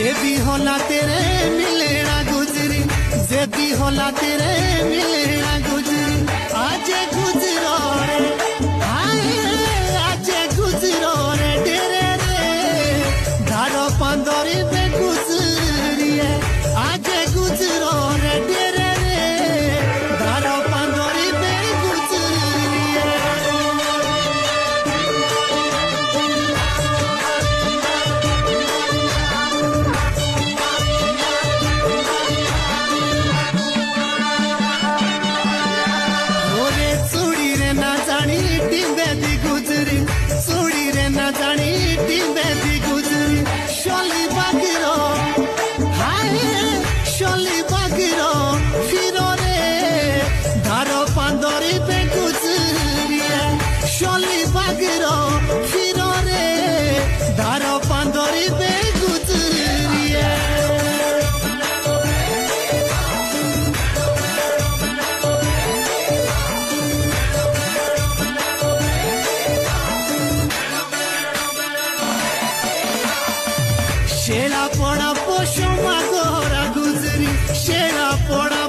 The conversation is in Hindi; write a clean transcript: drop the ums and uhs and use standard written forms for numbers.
भी होला तेरे मिलेना गुजरी, जे भी होला तेरे मिलेना गुजरी। आज गुजरो रे हाय, आज गुजरो रे डेरे रे, धारो पांदोरी पे गुजरी है। आज गुजरो रे डेरे रे, धारो पांदोरी पे गुजरी है। चूड़ी रे ना जानी टिंबे दी गुजरी। शोली बागिरो हाय, शोली बागिरो फिरो रे, धारो पांदोरी पे गुजरी है। शोली बागिरो फिरो रे, धारो पांदोरी पे गुजरी है। शेरा पड़ा पोषो मागोरा गुजरी, शेरा पड़ा